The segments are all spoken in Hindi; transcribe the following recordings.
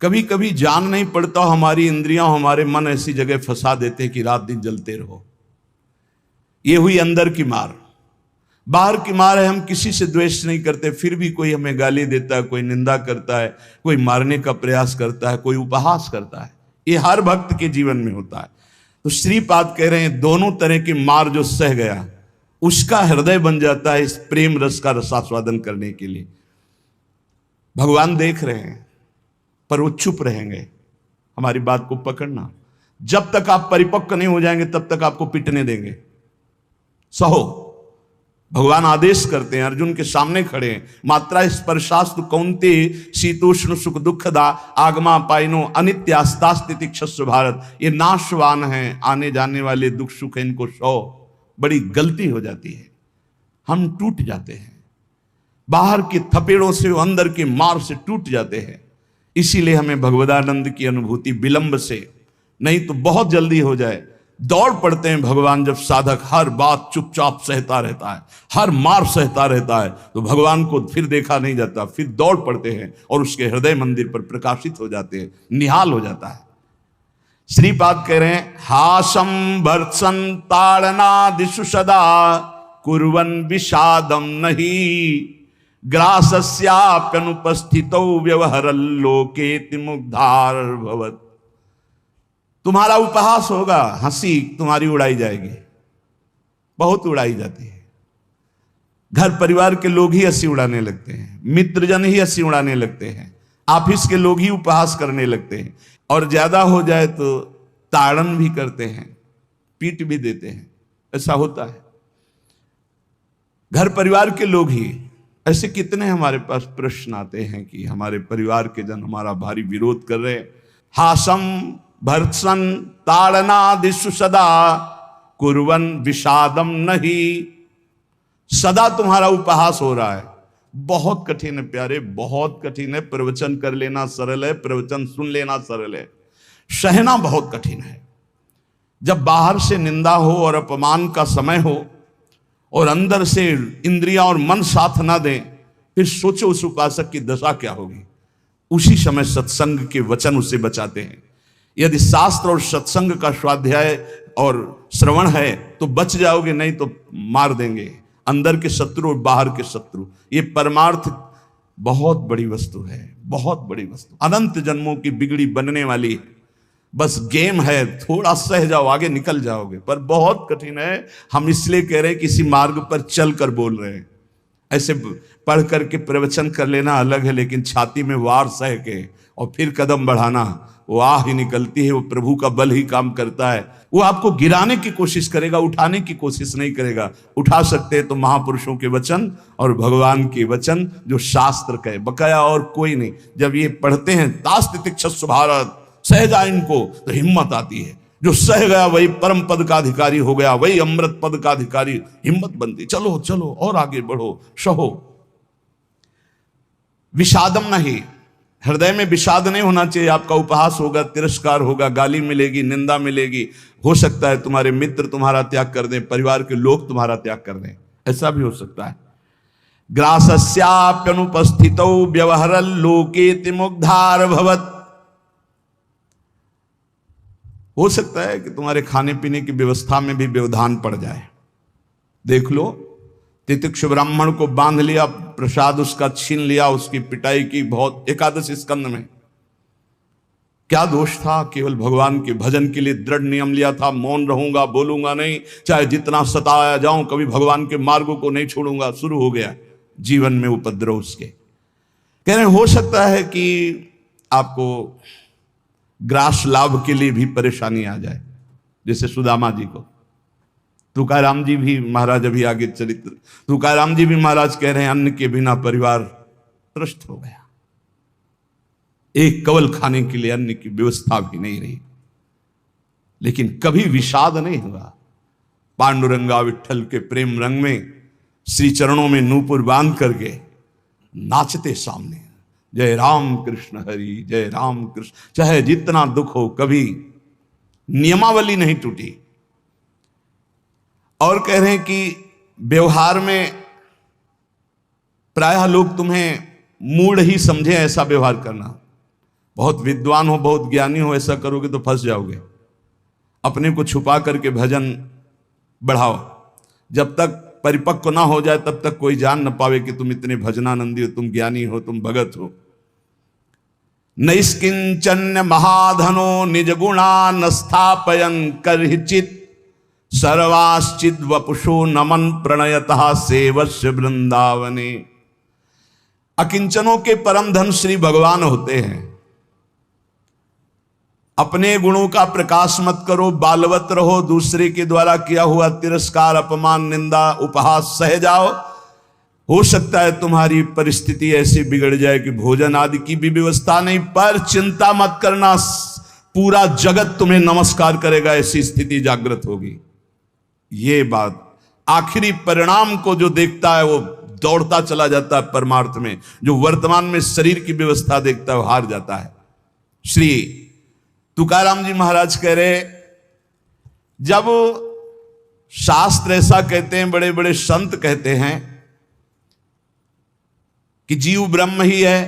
कभी कभी जान नहीं पड़ता, हमारी इंद्रियां हमारे मन ऐसी जगह फंसा देते कि रात दिन जलते रहो। ये हुई अंदर की मार। बाहर की मार है, हम किसी से द्वेष नहीं करते, फिर भी कोई हमें गाली देता है, कोई निंदा करता है, कोई मारने का प्रयास करता है, कोई उपहास करता है। ये हर भक्त के जीवन में होता है। तो श्रीपाद कह रहे हैं दोनों तरह की मार जो सह गया उसका हृदय बन जाता है इस प्रेम रस का रसास्वादन करने के लिए। भगवान देख रहे हैं पर वो चुप रहेंगे। हमारी बात को पकड़ना, जब तक आप परिपक्व नहीं हो जाएंगे तब तक आपको पिटने देंगे। सहो, भगवान आदेश करते हैं, अर्जुन के सामने खड़े हैं, मात्रा स्पर्शास्तु कौन्ते शीतोष्ण सुख दुखदा आगमा पाइनो अनित्यास्तास्ति क्षस्व भारत। ये नाशवान हैं, आने जाने वाले दुख सुख है, इनको सो। बड़ी गलती हो जाती है, हम टूट जाते हैं, बाहर की थपेड़ों से अंदर की मार से टूट जाते हैं। इसीलिए हमें भगवदानंद की अनुभूति विलंब से नहीं तो बहुत जल्दी हो जाए। दौड़ पड़ते हैं भगवान जब साधक हर बात चुपचाप सहता रहता है, हर मार सहता रहता है, तो भगवान को फिर देखा नहीं जाता, फिर दौड़ पड़ते हैं और उसके हृदय मंदिर पर प्रकाशित हो जाते हैं, निहाल हो जाता है। श्रीपाद कह रहे हैं हासम भर्त्सन ताड़नादिषु सदा कुर्वन् विषादम नहीं ग्रासस्याप्यनुपस्थितौ व्यवहरल्लोकेति मुग्धार भवत्। तुम्हारा उपहास होगा, हंसी तुम्हारी उड़ाई जाएगी, बहुत उड़ाई जाती है। घर परिवार के लोग ही हंसी उड़ाने लगते हैं, मित्रजन ही हंसी उड़ाने लगते हैं, ऑफिस के लोग ही उपहास करने लगते हैं, और ज्यादा हो जाए तो ताड़न भी करते हैं, पीट भी देते हैं। ऐसा होता है, घर परिवार के लोग ही। ऐसे कितने हमारे पास प्रश्न आते हैं कि हमारे परिवार के जन हमारा भारी विरोध कर रहे हैं। हासम भर्त्सन ताड़नादिषु सदा कुर्वन् विषादम नहीं। सदा तुम्हारा उपहास हो रहा है, बहुत कठिन है प्यारे, बहुत कठिन है। प्रवचन कर लेना सरल है, प्रवचन सुन लेना सरल है, सहना बहुत कठिन है। जब बाहर से निंदा हो और अपमान का समय हो और अंदर से इंद्रियां और मन साथ ना दें, फिर सोचो उस उपासक की दशा क्या होगी। उसी समय सत्संग के वचन उसे बचाते हैं। यदि शास्त्र और सत्संग का स्वाध्याय और श्रवण है तो बच जाओगे, नहीं तो मार देंगे अंदर के शत्रु और बाहर के शत्रु। ये परमार्थ बहुत बड़ी वस्तु है, बहुत बड़ी वस्तु, अनंत जन्मों की बिगड़ी बनने वाली। बस गेम है, थोड़ा सह जाओ, आगे निकल जाओगे, पर बहुत कठिन है। हम इसलिए कह रहे हैं किसी मार्ग पर चल कर बोल रहे हैं। ऐसे पढ़ करके प्रवचन कर लेना अलग है, लेकिन छाती में वार सह के और फिर कदम बढ़ाना, वो आह ही निकलती है, वो प्रभु का बल ही काम करता है। वो आपको गिराने की कोशिश करेगा, उठाने की कोशिश नहीं करेगा। उठा सकते हैं तो महापुरुषों के वचन और भगवान के वचन जो शास्त्र कहे, बकाया और कोई नहीं। जब ये पढ़ते हैं तास्ति क्षस्व भारत, सह जाए इनको, तो हिम्मत आती है। जो सह गया वही परम पद का अधिकारी हो गया, वही अमृत पद का अधिकारी। हिम्मत बनती, चलो चलो और आगे बढ़ो, सहो। विषादम नहीं, हृदय में विषाद नहीं होना चाहिए। आपका उपहास होगा, तिरस्कार होगा, गाली मिलेगी, निंदा मिलेगी। हो सकता है तुम्हारे मित्र तुम्हारा त्याग कर दें, परिवार के लोग तुम्हारा त्याग कर दें, ऐसा भी हो सकता है। ग्रासस्याप्यनुपस्थितौ व्यवहरल्लोकेति मुग्धार भवत्। हो सकता है कि तुम्हारे खाने पीने की व्यवस्था में भी व्यवधान पड़ जाए। देख लो, तितिक्षु ब्राह्मण को बांध लिया, प्रसाद उसका छीन लिया, उसकी पिटाई की बहुत। एकादश स्कंद में क्या दोष था? केवल भगवान के भजन के लिए दृढ़ नियम लिया था, मौन रहूंगा, बोलूंगा नहीं, चाहे जितना सताया जाऊं, कभी भगवान के मार्गों को नहीं छोड़ूंगा। शुरू हो गया जीवन में उपद्रव उसके। कह रहे हो सकता है कि आपको ग्रास लाभ के लिए भी परेशानी आ जाए, जैसे सुदामा जी को। तुकाराम जी भी महाराज, अभी आगे चरित्र, तुकाराम जी भी महाराज कह रहे हैं अन्न के बिना परिवार त्रस्त हो गया, एक कवल खाने के लिए अन्न की व्यवस्था भी नहीं रही। लेकिन कभी विषाद नहीं हुआ। पांडुरंगा विठल के प्रेम रंग में श्री चरणों में नूपुर बांध करके नाचते सामने, जय राम कृष्ण हरि, जय राम कृष्ण। चाहे जितना दुख हो, कभी नियमावली नहीं टूटी। और कह रहे हैं कि व्यवहार में प्रायः लोग तुम्हें मूढ़ ही समझे ऐसा व्यवहार करना। बहुत विद्वान हो, बहुत ज्ञानी हो, ऐसा करोगे तो फंस जाओगे। अपने को छुपा करके भजन बढ़ाओ, जब तक परिपक्व ना हो जाए तब तक कोई जान न पावे कि तुम इतने भजनानंदी हो, तुम ज्ञानी हो, तुम भगत हो। नैष्किंचन्य महाधनो निज गुणा न स्थापयन करहिचित सर्वाश्चिद वपुषो नमन प्रणयतः सेवस्य वृंदावने। अकिंचनों के परम धन श्री भगवान होते हैं। अपने गुणों का प्रकाश मत करो, बालवत रहो, दूसरे के द्वारा किया हुआ तिरस्कार, अपमान, निंदा, उपहास सह जाओ। हो सकता है तुम्हारी परिस्थिति ऐसी बिगड़ जाए कि भोजन आदि की भी व्यवस्था नहीं, पर चिंता मत करना, पूरा जगत तुम्हें नमस्कार करेगा, ऐसी स्थिति जागृत होगी। ये बात, आखिरी परिणाम को जो देखता है वो दौड़ता चला जाता है परमार्थ में, जो वर्तमान में शरीर की व्यवस्था देखता है वो हार जाता है। श्री तुकाराम जी महाराज कह रहे, जब शास्त्र ऐसा कहते हैं, बड़े बड़े संत कहते हैं कि जीव ब्रह्म ही है,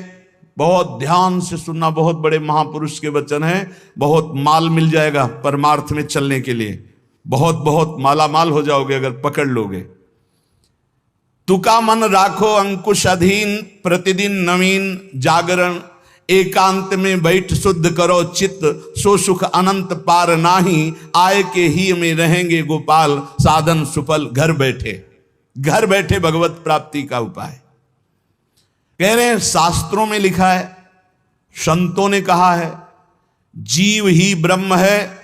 बहुत ध्यान से सुनना, बहुत बड़े महापुरुष के वचन हैं, बहुत माल मिल जाएगा परमार्थ में चलने के लिए, बहुत बहुत मालामाल हो जाओगे अगर पकड़ लोगे। तुका मन राखो अंकुश अधीन, प्रतिदिन नवीन जागरण, एकांत में बैठ शुद्ध करो चित्त, सो सुख अनंत पार नाही, आय के ही में रहेंगे गोपाल, साधन सुफल घर बैठे। घर बैठे भगवत प्राप्ति का उपाय कह रहे हैं। शास्त्रों में लिखा है, संतों ने कहा है, जीव ही ब्रह्म है,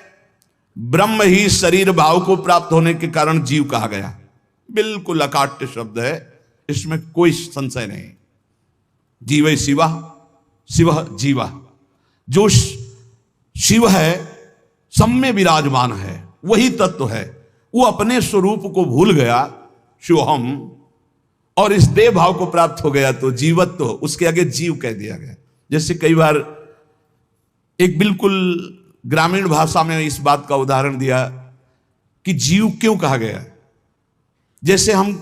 ब्रह्म ही शरीर भाव को प्राप्त होने के कारण जीव कहा गया। बिल्कुल अकाट्य शब्द है, इसमें कोई संशय नहीं। जीव शिवा, शिव जीवा, जो शिव है सब में विराजमान है, वही तत्व है। वो अपने स्वरूप को भूल गया, शिवहम, और इस देह भाव को प्राप्त हो गया तो जीवत्व, उसके आगे जीव कह दिया गया। जैसे कई बार एक बिल्कुल ग्रामीण भाषा में इस बात का उदाहरण दिया कि जीव क्यों कहा गया। जैसे हम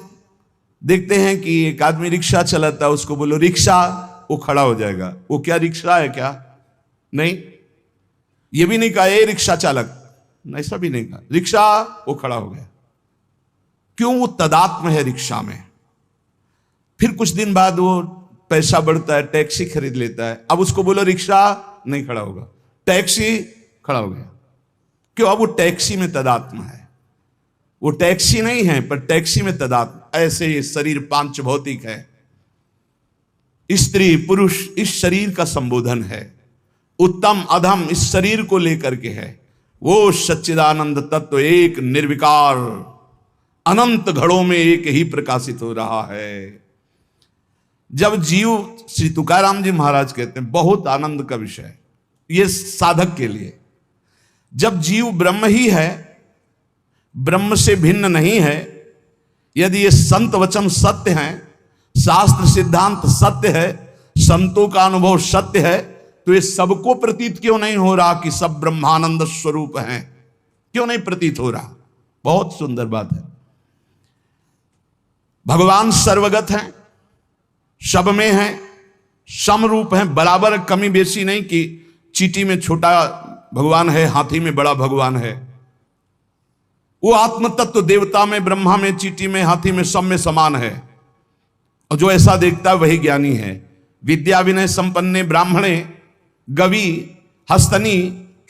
देखते हैं कि एक आदमी रिक्शा चलाता है, उसको बोलो रिक्शा, वो खड़ा हो जाएगा। वो क्या रिक्शा है क्या? नहीं। ये भी नहीं कहा ए रिक्शा चालक, ऐसा भी नहीं कहा, रिक्शा, वो खड़ा हो गया। क्यों? वो तदात्म है रिक्शा में। फिर कुछ दिन बाद वो पैसा बढ़ता है, टैक्सी खरीद लेता है, अब उसको बोलो रिक्शा, नहीं खड़ा होगा, टैक्सी, खड़ा हो गया। क्यों? अब वो टैक्सी में तदात्म है। वो टैक्सी नहीं है पर टैक्सी में तदात्म। ऐसे ये शरीर पांच भौतिक है, स्त्री पुरुष इस शरीर का संबोधन है, उत्तम अधम इस शरीर को लेकर के है। वो सच्चिदानंद तत्व एक निर्विकार अनंत घड़ों में एक ही प्रकाशित हो रहा है। जब जीव, श्री तुकाराम जी महाराज कहते हैं, बहुत आनंद का विषय ये साधक के लिए, जब जीव ब्रह्म ही है, ब्रह्म से भिन्न नहीं है, यदि ये संत वचन सत्य हैं, शास्त्र सिद्धांत सत्य है, संतों का अनुभव सत्य है, तो ये सबको प्रतीत क्यों नहीं हो रहा कि सब ब्रह्मानंद स्वरूप हैं? क्यों नहीं प्रतीत हो रहा? बहुत सुंदर बात है। भगवान सर्वगत हैं, सब में हैं, समरूप हैं, बराबर कमी बेसी नहीं कि चींटी में छोटा भगवान है, हाथी में बड़ा भगवान है। वो आत्म तत्व देवता में, ब्रह्मा में, चींटी में, हाथी में, सब में समान है। और जो ऐसा देखता है वही ज्ञानी है। विद्या विनय संपन्ने ब्राह्मणे गवि हस्तनी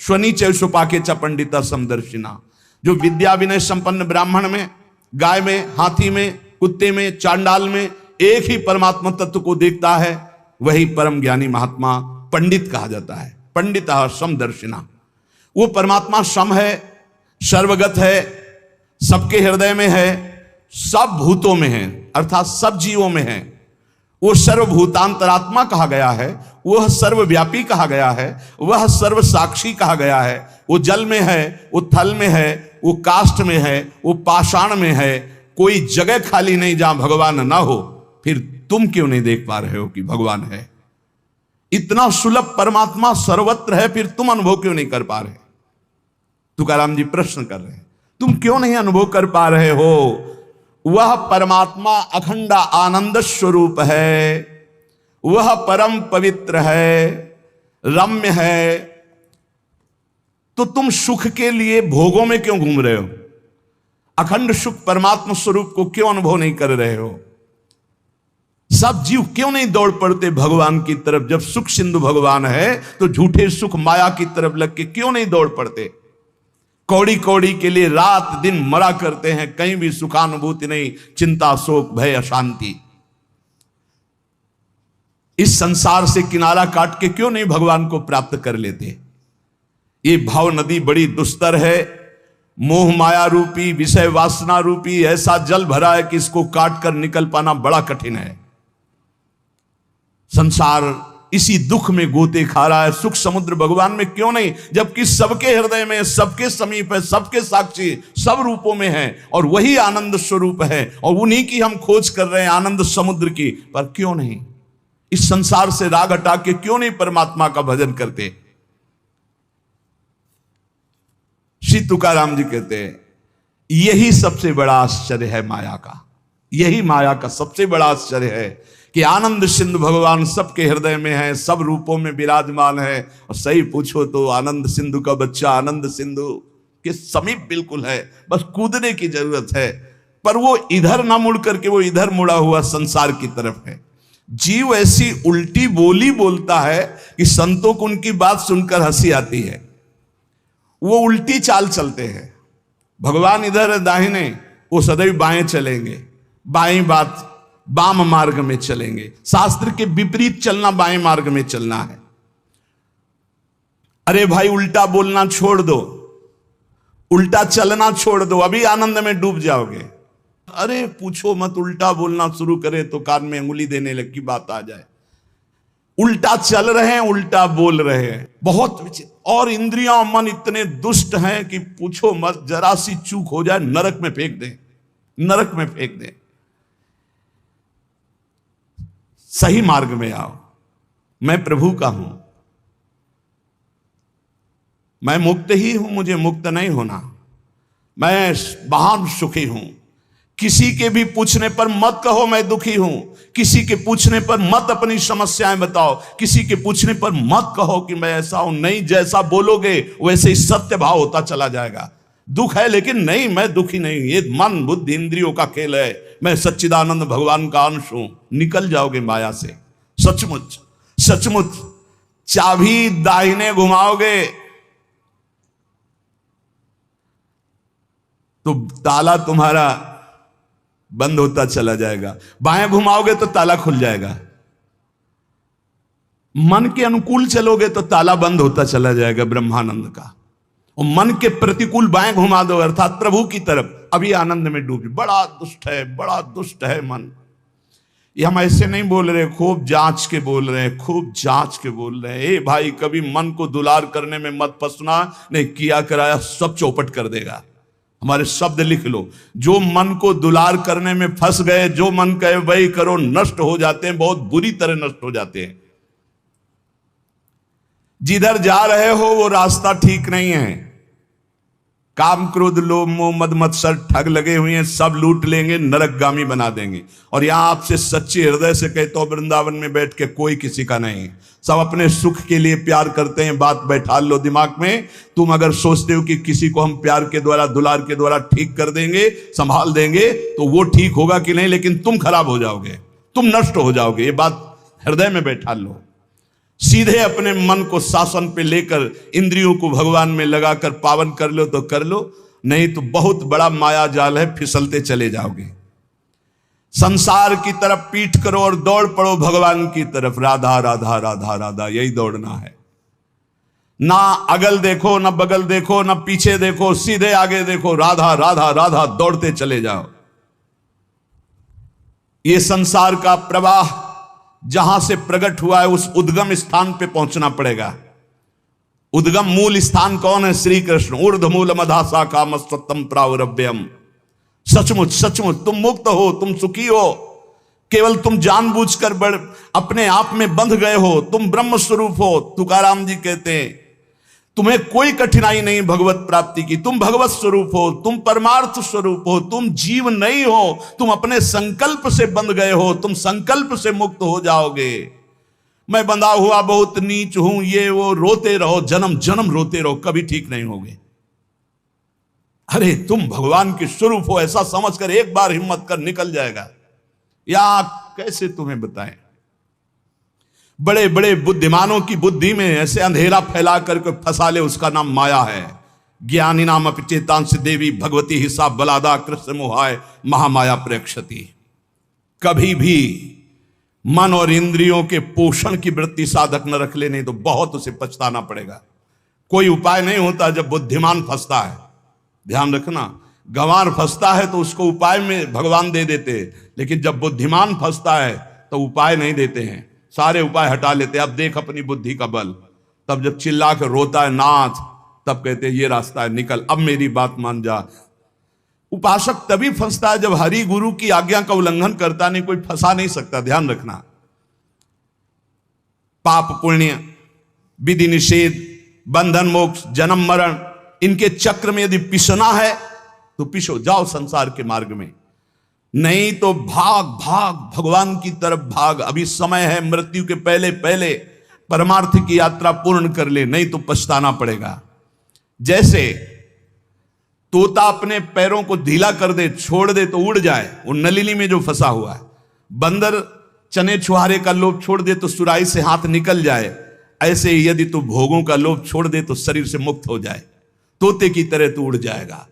स्वनी चौपाके च पंडिता समदर्शिना। जो विद्या विनय संपन्न ब्राह्मण में, गाय में, हाथी में, कुत्ते में, चांडाल में एक ही परमात्मा तत्व को देखता है, वही परम ज्ञानी महात्मा पंडित कहा जाता है। पंडिता समदर्शिना। वो परमात्मा सम है, सर्वगत है, सबके हृदय में है, सब भूतों में है, अर्थात सब जीवों में है। वो सर्वभूतांतरात्मा कहा गया है, वह सर्वव्यापी कहा गया है, वह सर्व साक्षी कहा गया है। वो जल में है, वो थल में है, वो काष्ठ में है, वो पाषाण में है। कोई जगह खाली नहीं जहां भगवान ना हो। फिर तुम क्यों नहीं देख पा रहे हो कि भगवान है? इतना सुलभ परमात्मा सर्वत्र है, फिर तुम अनुभव क्यों नहीं कर पा रहे? तुकाराम जी प्रश्न कर रहे हैं, तुम क्यों नहीं अनुभव कर पा रहे हो? वह परमात्मा अखंड आनंद स्वरूप है, वह परम पवित्र है, रम्य है, तो तुम सुख के लिए भोगों में क्यों घूम रहे हो? अखंड सुख परमात्मा स्वरूप को क्यों अनुभव नहीं कर रहे हो? सब जीव क्यों नहीं दौड़ पड़ते भगवान की तरफ? जब सुख सिंधु भगवान है तो झूठे सुख माया की तरफ लग के क्यों नहीं दौड़ पड़ते? कौड़ी कौड़ी के लिए रात दिन मरा करते हैं, कहीं भी सुखानुभूति नहीं, चिंता शोक भय अशांति। इस संसार से किनारा काट के क्यों नहीं भगवान को प्राप्त कर लेते? ये भाव नदी बड़ी दुस्तर है, मोह माया रूपी विषय वासना रूपी ऐसा जल भरा है कि इसको काट कर निकल पाना बड़ा कठिन है। संसार इसी दुख में गोते खा रहा है। सुख समुद्र भगवान में क्यों नहीं, जबकि सबके हृदय में, सबके समीप है, सबके साक्षी, सब रूपों में है, और वही आनंद स्वरूप है, और उन्हीं की हम खोज कर रहे हैं, आनंद समुद्र की। पर क्यों नहीं इस संसार से राग हटा के क्यों नहीं परमात्मा का भजन करते? श्री तुकाराम जी कहते हैं यही सबसे बड़ा आश्चर्य है माया का। यही माया का सबसे बड़ा आश्चर्य है कि आनंद सिंधु भगवान सबके हृदय में है, सब रूपों में विराजमान है। और सही पूछो तो आनंद सिंधु का बच्चा आनंद सिंधु के समीप बिल्कुल है, बस कूदने की जरूरत है। पर वो इधर ना मुड़ करके वो इधर मुड़ा हुआ संसार की तरफ है। जीव ऐसी उल्टी बोली बोलता है कि संतों को उनकी बात सुनकर हंसी आती है। वो उल्टी चाल चलते हैं। भगवान इधर है दाहिने, वो सदैव बाएं चलेंगे, बाएं बात वाम मार्ग में चलेंगे। शास्त्र के विपरीत चलना बाएं मार्ग में चलना है। अरे भाई उल्टा बोलना छोड़ दो, उल्टा चलना छोड़ दो, अभी आनंद में डूब जाओगे। अरे पूछो मत, उल्टा बोलना शुरू करे तो कान में अंगुली देने लग की बात आ जाए। उल्टा चल रहे हैं, उल्टा बोल रहे हैं, बहुत विचित्र। और इंद्रियां मन इतने दुष्ट हैं कि पूछो मत, जरा सी चूक हो जाए नरक में फेंक दे, नरक में फेंक दे। सही मार्ग में आओ। मैं प्रभु का हूं, मैं मुक्त ही हूं, मुझे मुक्त नहीं होना। मैं महान सुखी हूं। किसी के भी पूछने पर मत कहो मैं दुखी हूं। किसी के पूछने पर मत अपनी समस्याएं बताओ। किसी के पूछने पर मत कहो कि मैं ऐसा हूं। नहीं, जैसा बोलोगे वैसे ही सत्य भाव होता चला जाएगा। दुख है लेकिन नहीं, मैं दुखी नहीं, ये मन बुद्धि इंद्रियों का खेल है, मैं सच्चिदानंद भगवान का अंश हूं। निकल जाओगे माया से। सचमुच सचमुच चाबी दाहिने घुमाओगे तो ताला तुम्हारा बंद होता चला जाएगा, बाएं घुमाओगे तो ताला खुल जाएगा। मन के अनुकूल चलोगे तो ताला बंद होता चला जाएगा ब्रह्मानंद का। और मन के प्रतिकूल बाएं घुमा दो अर्थात प्रभु की तरफ, अभी आनंद में डूब। बड़ा दुष्ट है, बड़ा दुष्ट है मन। ये हम ऐसे नहीं बोल रहे, खूब जांच के बोल रहे हैं, खूब जांच के बोल रहे हैं। ए भाई, कभी मन को दुलार करने में मत फंसना, नहीं किया कराया सब चौपट कर देगा। हमारे शब्द लिख लो, जो मन को दुलार करने में फंस गए, जो मन कहे वही करो, नष्ट हो जाते हैं, बहुत बुरी तरह नष्ट हो जाते हैं। जिधर जा रहे हो वो रास्ता ठीक नहीं है। काम क्रोध लोभ मोह मद मत्सर ठग लगे हुए हैं, सब लूट लेंगे, नरकगामी बना देंगे। और यहां आपसे सच्चे हृदय से कहता हूं, वृंदावन में बैठ के कोई किसी का नहीं, सब अपने सुख के लिए प्यार करते हैं। बात बैठा लो दिमाग में। तुम अगर सोचते हो कि किसी को हम प्यार के द्वारा दुलार के द्वारा ठीक कर देंगे, संभाल देंगे, तो वो ठीक होगा कि नहीं, लेकिन तुम खराब हो जाओगे, तुम नष्ट हो जाओगे। ये बात हृदय में बैठा लो। सीधे अपने मन को शासन पे लेकर इंद्रियों को भगवान में लगाकर पावन कर लो तो कर लो, नहीं तो बहुत बड़ा माया जाल है, फिसलते चले जाओगे। संसार की तरफ पीठ करो और दौड़ पड़ो भगवान की तरफ। राधा राधा राधा राधा, यही दौड़ना है। ना अगल देखो, ना बगल देखो, ना पीछे देखो, सीधे आगे देखो। राधा राधा राधा, दौड़ते चले जाओ। ये संसार का प्रवाह जहां से प्रकट हुआ है उस उद्गम स्थान पे पहुंचना पड़ेगा। उद्गम मूल स्थान कौन है? श्री कृष्ण। ऊर्ध मूल मधासा काम सत्यम प्रावरभ्यम। सचमुच सचमुच तुम मुक्त हो, तुम सुखी हो। केवल तुम जानबूझकर अपने आप में बंध गए हो। तुम ब्रह्म स्वरूप हो। तुकाराम जी कहते हैं तुम्हें कोई कठिनाई नहीं भगवत प्राप्ति की। तुम भगवत स्वरूप हो, तुम परमार्थ स्वरूप हो, तुम जीव नहीं हो। तुम अपने संकल्प से बंध गए हो, तुम संकल्प से मुक्त हो जाओगे। मैं बंधा हुआ बहुत नीच हूं, ये वो, रोते रहो, जन्म जन्म रोते रहो, कभी ठीक नहीं होगे। अरे तुम भगवान के स्वरूप हो ऐसा समझकर एक बार हिम्मत कर निकल जाएगा। या कैसे तुम्हें बताएं, बड़े बड़े बुद्धिमानों की बुद्धि में ऐसे अंधेरा फैला करके फंसा ले, उसका नाम माया है। ज्ञानी नाम अपचेतांश देवी भगवती हिसाब बलादा कृष्ण मोहाय महामाया प्रेक्षति। कभी भी मन और इंद्रियों के पोषण की वृत्ति साधक न रख ले, नहीं तो बहुत उसे पछताना पड़ेगा। कोई उपाय नहीं होता जब बुद्धिमान फंसता है, ध्यान रखना। गंवार फंसता है तो उसको उपाय में भगवान दे देते, लेकिन जब बुद्धिमान फंसता है तो उपाय नहीं देते हैं, सारे उपाय हटा लेते हैं। अब देख अपनी बुद्धि का बल। तब जब चिल्ला कर रोता है नाथ, तब कहते हैं ये रास्ता है, निकल, अब मेरी बात मान जा। उपासक तभी फंसता है जब हरि गुरु की आज्ञा का उल्लंघन करता, नहीं कोई फंसा नहीं सकता, ध्यान रखना। पाप पुण्य, विधि निषेध, बंधन मोक्ष, जन्म मरण, इनके चक्र में यदि पिसना है तो पिसो, जाओ संसार के मार्ग में। नहीं तो भाग भाग भगवान की तरफ भाग। अभी समय है, मृत्यु के पहले पहले परमार्थ की यात्रा पूर्ण कर ले, नहीं तो पछताना पड़ेगा। जैसे तोता अपने पैरों को ढीला कर दे, छोड़ दे तो उड़ जाए, वो नलिनी में जो फंसा हुआ है। बंदर चने छुहारे का लोभ छोड़ दे तो सुराही से हाथ निकल जाए, ऐसे ही यदि तू भोगों का लोभ छोड़ दे तो शरीर से मुक्त हो जाए, तोते की तरह तू उड़ जाएगा।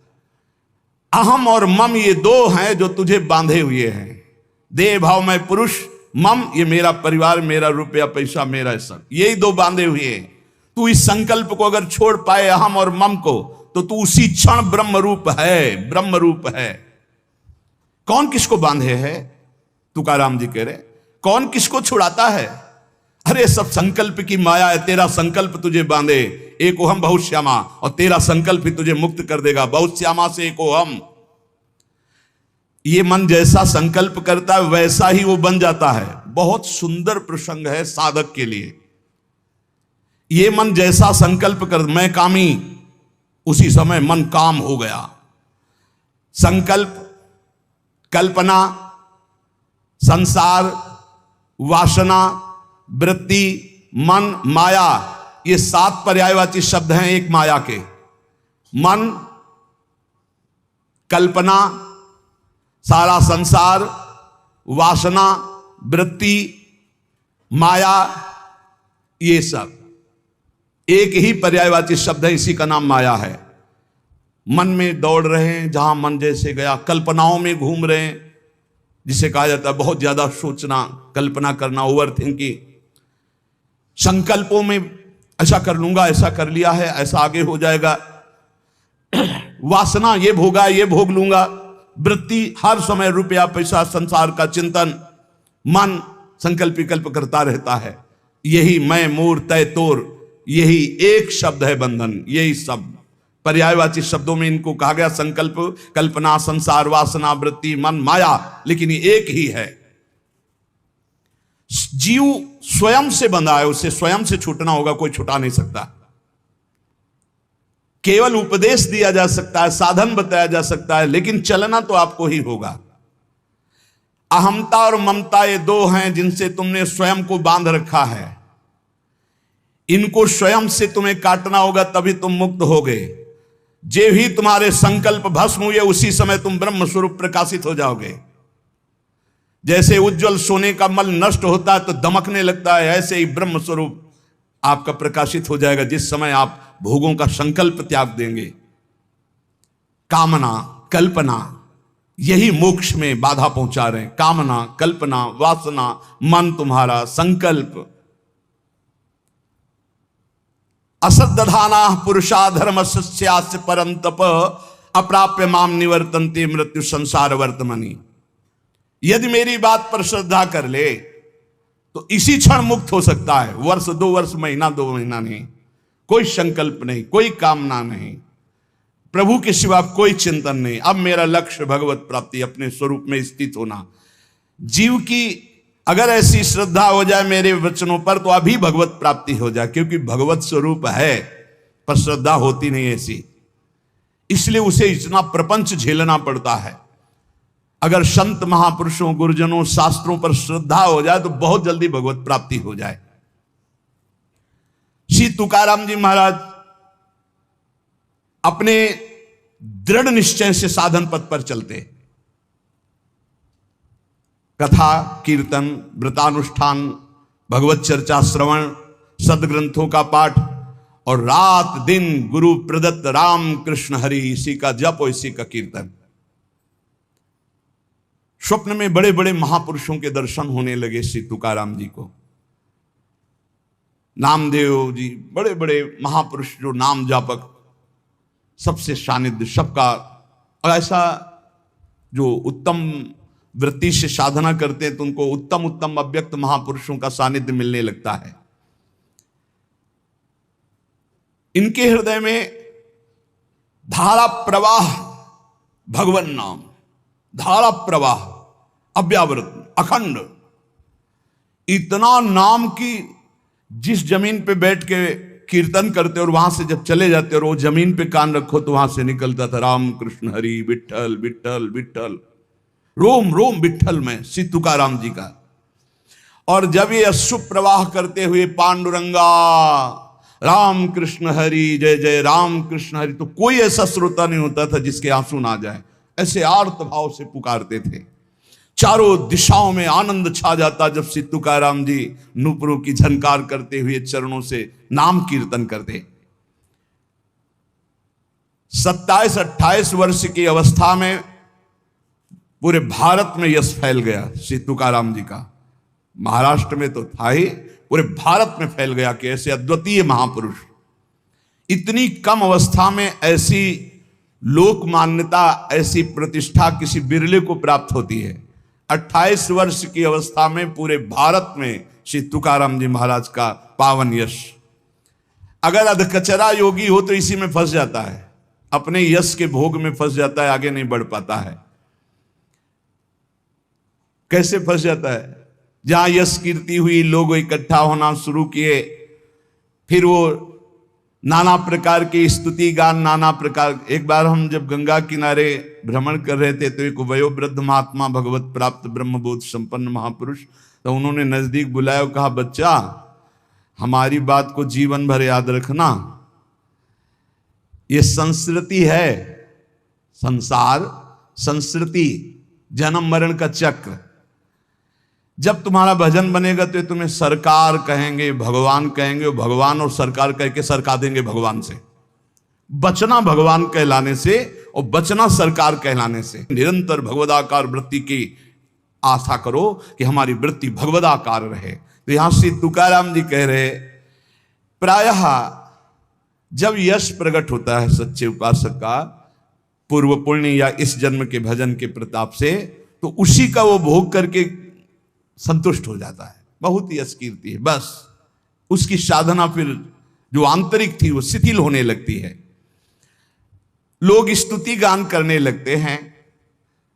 अहम और मम ये दो हैं जो तुझे बांधे हुए हैं। देह भाव में पुरुष, मम ये मेरा परिवार, मेरा रुपया पैसा, मेरा सब, यही दो बांधे हुए हैं। तू इस संकल्प को अगर छोड़ पाए, अहम और मम को, तो तू उसी क्षण ब्रह्म रूप है, ब्रह्म रूप है। कौन किसको बांधे है? तुकाराम जी कह रहे, कौन किसको छुड़ाता है? अरे सब संकल्प की माया है, तेरा संकल्प तुझे बांधे। एक ओहम बहुत श्यामा, और तेरा संकल्प ही तुझे मुक्त कर देगा। बहुत श्यामा से एक ओहम। ये मन जैसा संकल्प करता है वैसा ही वो बन जाता है। बहुत सुंदर प्रसंग है साधक के लिए। ये मन जैसा संकल्प कर, मैं कामी, उसी समय मन काम हो गया। संकल्प, कल्पना, संसार, वासना, वृत्ति, मन, माया, ये 7 पर्यायवाची शब्द हैं एक माया के। मन, कल्पना, सारा संसार, वासना, वृत्ति, माया, ये सब एक ही पर्यायवाची शब्द है, इसी का नाम माया है। मन में दौड़ रहे हैं जहां मन जैसे गया, कल्पनाओं में घूम रहे हैं, जिसे कहा जाता है बहुत ज्यादा सोचना, कल्पना करना, ओवर थिंकिंग। संकल्पों में ऐसा कर लूंगा, ऐसा कर लिया है, ऐसा आगे हो जाएगा। वासना, ये भोगा, ये भोग लूंगा। वृत्ति, हर समय रुपया पैसा संसार का चिंतन। मन संकल्प विकल्प करता रहता है। यही मैं मोर तय तोर, यही एक शब्द है बंधन। यही सब पर्यायवाची शब्दों में इनको कहा गया, संकल्प, कल्पना, संसार, वासना, वृत्ति, मन, माया, लेकिन ये एक ही है। जीव स्वयं से बंधा है, उसे स्वयं से छूटना होगा, कोई छुटा नहीं सकता। केवल उपदेश दिया जा सकता है, साधन बताया जा सकता है, लेकिन चलना तो आपको ही होगा। अहमता और ममता ये दो हैं जिनसे तुमने स्वयं को बांध रखा है। इनको स्वयं से तुम्हें काटना होगा, तभी तुम मुक्त होगे। जे भी तुम्हारे संकल्प भस्म हुए, उसी समय तुम ब्रह्म स्वरूप प्रकाशित हो जाओगे। जैसे उज्जवल सोने का मल नष्ट होता है तो दमकने लगता है, ऐसे ही ब्रह्म स्वरूप आपका प्रकाशित हो जाएगा जिस समय आप भोगों का संकल्प त्याग देंगे। कामना, कल्पना, यही मोक्ष में बाधा पहुंचा रहे हैं। कामना, कल्पना, वासना, मन तुम्हारा, संकल्प। असद्दधाना पुरुषा धर्म सस्यास्य परंतप अप्राप्य माम निवर्तन्ते मृत्यु संसार वर्तमनि। यदि मेरी बात पर श्रद्धा कर ले तो इसी क्षण मुक्त हो सकता है। वर्ष 2 वर्ष, महीना 2 महीना नहीं, कोई संकल्प नहीं, कोई कामना नहीं, प्रभु के सिवा कोई चिंतन नहीं। अब मेरा लक्ष्य भगवत प्राप्ति, अपने स्वरूप में स्थित होना। जीव की अगर ऐसी श्रद्धा हो जाए मेरे वचनों पर तो अभी भगवत प्राप्ति हो जाए, क्योंकि भगवत स्वरूप है पर श्रद्धा होती नहीं ऐसी, इसलिए उसे इतना प्रपंच झेलना पड़ता है। अगर संत महापुरुषों, गुरुजनों, शास्त्रों पर श्रद्धा हो जाए तो बहुत जल्दी भगवत प्राप्ति हो जाए। श्री तुकाराम जी महाराज अपने दृढ़ निश्चय से साधन पथ पर चलते। कथा कीर्तन, व्रतानुष्ठान, भगवत चर्चा श्रवण, सदग्रंथों का पाठ और रात दिन गुरु प्रदत्त राम कृष्ण हरि, इसी का जप और इसी का कीर्तन। स्वप्न में बड़े बड़े महापुरुषों के दर्शन होने लगे श्री तुकाराम जी को। नामदेव जी, बड़े बड़े महापुरुष जो नाम जापक, सबसे सानिध्य सबका, और ऐसा जो उत्तम वृत्ति से साधना करते हैं तो उनको उत्तम उत्तम अव्यक्त महापुरुषों का सानिध्य मिलने लगता है। इनके हृदय में धारा प्रवाह, भगवन नाम, धारा प्रवाह अव्यावृत अखंड, इतना नाम की जिस जमीन पे बैठ के कीर्तन करते और वहां से जब चले जाते और वो जमीन पे कान रखो तो वहां से निकलता था राम कृष्ण हरि, विठल विठल विठल, रोम रोम विठल में श्री तुकाराम जी का। और जब ये अश्रु प्रवाह करते हुए पांडुरंगा राम कृष्ण हरि जय जय राम कृष्ण हरि, तो कोई ऐसा श्रोता नहीं होता था जिसके आंसू ना जाए, ऐसे आर्त भाव से पुकारते थे। चारों दिशाओं में आनंद छा जाता जब श्री तुकाराम जी नूपुरों की झनकार करते हुए चरणों से नाम कीर्तन करते। 27-28 वर्ष की अवस्था में पूरे भारत में यश फैल गया श्री तुकाराम जी का। महाराष्ट्र में तो था ही, पूरे भारत में फैल गया कि ऐसे अद्वितीय महापुरुष। इतनी कम अवस्था में ऐसी लोक मान्यता, ऐसी प्रतिष्ठा किसी बिरले को प्राप्त होती है। 28 वर्ष की अवस्था में पूरे भारत में श्री तुकाराम जी महाराज का पावन यश। अगर अधकचरा योगी हो तो इसी में फंस जाता है, अपने यश के भोग में फंस जाता है, आगे नहीं बढ़ पाता है। कैसे फंस जाता है? जहां यश कीर्ति हुई, लोग इकट्ठा होना शुरू किए, फिर वो नाना प्रकार की स्तुति गान, नाना प्रकार। एक बार हम जब गंगा किनारे भ्रमण कर रहे थे तो एक वयोवृद्ध महात्मा, भगवत प्राप्त ब्रह्मबोध संपन्न महापुरुष, तो उन्होंने नजदीक बुलाया और कहा, बच्चा हमारी बात को जीवन भर याद रखना, ये संस्कृति है, संसार संस्कृति, जन्म मरण का चक्र। जब तुम्हारा भजन बनेगा तो तुम्हें सरकार कहेंगे, भगवान कहेंगे, भगवान और सरकार कह के सरका देंगे भगवान से। बचना भगवान कहलाने से और बचना सरकार कहलाने से। निरंतर भगवदाकार वृत्ति की आशा करो कि हमारी वृत्ति भगवदाकार रहे। तो यहां श्री तुकाराम जी कह रहे, प्रायः जब यश प्रकट होता है सच्चे उपासक का पूर्व पुण्य या इस जन्म के भजन के प्रताप से, तो उसी का वो भोग करके संतुष्ट हो जाता है। बहुत ही यश कीर्ति है, बस उसकी साधना फिर जो आंतरिक थी वो शिथिल होने लगती है। लोग स्तुति गान करने लगते हैं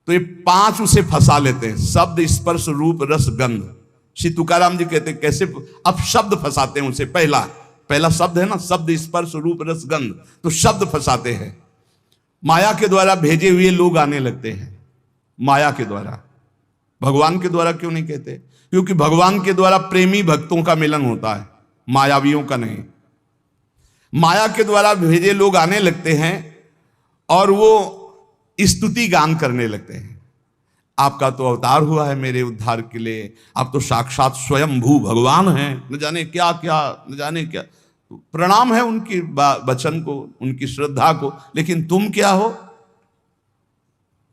तो ये 5 उसे फंसा लेते हैं, शब्द स्पर्श रूप रस गंध। श्री तुकाराम जी कहते हैं कैसे, अब शब्द फंसाते हैं उसे। पहला शब्द है ना, शब्द स्पर्श रूप रस गंध, तो शब्द फंसाते हैं। माया के द्वारा भेजे हुए लोग आने लगते हैं, माया के द्वारा। भगवान के द्वारा क्यों नहीं कहते? क्योंकि भगवान के द्वारा प्रेमी भक्तों का मिलन होता है, मायावियों का नहीं। माया के द्वारा भेजे लोग आने लगते हैं और वो स्तुति गान करने लगते हैं। आपका तो अवतार हुआ है मेरे उद्धार के लिए, आप तो साक्षात स्वयंभू भगवान हैं, न जाने क्या क्या, न जाने क्या। प्रणाम है उनकी वचन को, उनकी श्रद्धा को, लेकिन तुम क्या हो,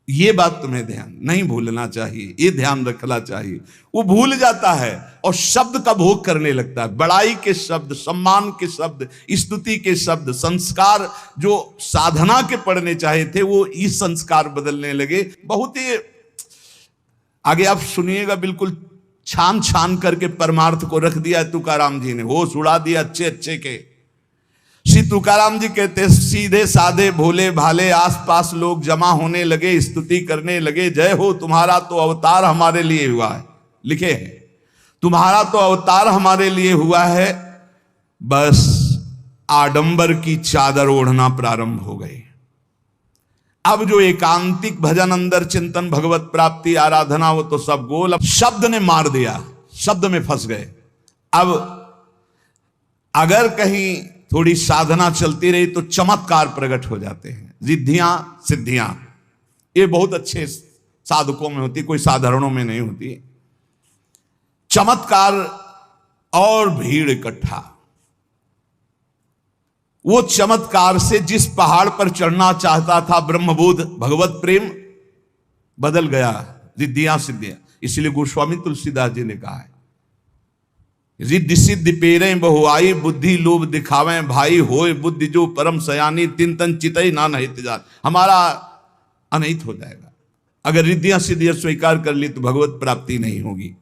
ये बात तुम्हें ध्यान नहीं भूलना चाहिए, ये ध्यान रखना चाहिए। वो भूल जाता है और शब्द का भोग करने लगता है। बड़ाई के शब्द, सम्मान के शब्द, स्तुति के शब्द, संस्कार जो साधना के पढ़ने चाहे थे वो इस संस्कार बदलने लगे। बहुत ही आगे आप सुनिएगा, बिल्कुल छान छान करके परमार्थ को रख दिया तुकाराम जी ने, होश उड़ा दिया अच्छे अच्छे के। श्री तुकाराम जी कहते, सीधे साधे भोले भाले आसपास लोग जमा होने लगे, स्तुति करने लगे, जय हो तुम्हारा तो अवतार हमारे लिए हुआ है। लिखे हैं, तुम्हारा तो अवतार हमारे लिए हुआ है। बस आडंबर की चादर ओढ़ना प्रारंभ हो गई। अब जो एकांतिक भजन, अंदर चिंतन, भगवत प्राप्ति, आराधना, वो तो सब गोल। अब शब्द ने मार दिया, शब्द में फंस गए। अब अगर कहीं थोड़ी साधना चलती रही तो चमत्कार प्रकट हो जाते हैं, रिद्धियां सिद्धियां। ये बहुत अच्छे साधकों में होती, कोई साधारणों में नहीं होती। चमत्कार और भीड़ इकट्ठा। वो चमत्कार से जिस पहाड़ पर चढ़ना चाहता था ब्रह्मबोध भगवत प्रेम, बदल गया रिद्धियां सिद्धियां। इसलिए गोस्वामी तुलसीदास जी ने कहा है, रिद्धि सिद्धि पेरे बहुआई, बुद्धि लोभ दिखावे भाई, होए बुद्धि जो परम सयानी, तिन तन चितई ना नहित जात। हमारा अनहित हो जाएगा अगर रिद्धियां सिद्धियां स्वीकार कर ली तो भगवत प्राप्ति नहीं होगी।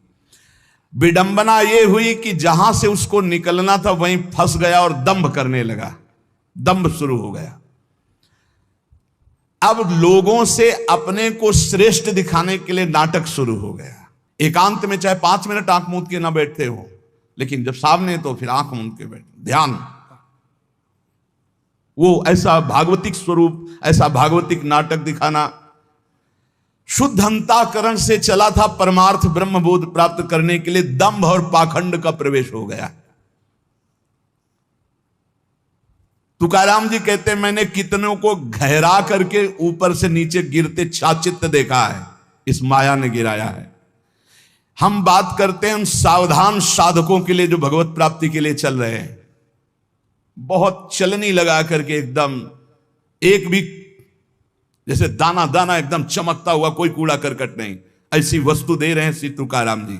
विडंबना यह हुई कि जहां से उसको निकलना था वहीं फंस गया और दंभ करने लगा, दंभ शुरू हो गया। अब लोगों से अपने को श्रेष्ठ दिखाने के लिए नाटक शुरू हो गया। एकांत में चाहे 5 मिनट आंख मूंद के ना बैठते हो, लेकिन जब सामने तो फिर आंख मूंद के बैठे, ध्यान। वो ऐसा भागवतिक स्वरूप, ऐसा भागवतिक नाटक दिखाना। शुद्ध अंतःकरण से चला था परमार्थ ब्रह्मबोध प्राप्त करने के लिए, दंभ और पाखंड का प्रवेश हो गया। तुकाराम जी कहते हैं, मैंने कितनों को गहरा करके ऊपर से नीचे गिरते छाचित्त देखा है, इस माया ने गिराया है। हम बात करते हैं उन सावधान साधकों के लिए जो भगवत प्राप्ति के लिए चल रहे हैं, बहुत चलनी लगा करके एकदम एक भी जैसे दाना दाना एकदम चमकता हुआ, कोई कूड़ा करकट नहीं, ऐसी वस्तु दे रहे हैं श्री तुकाराम जी।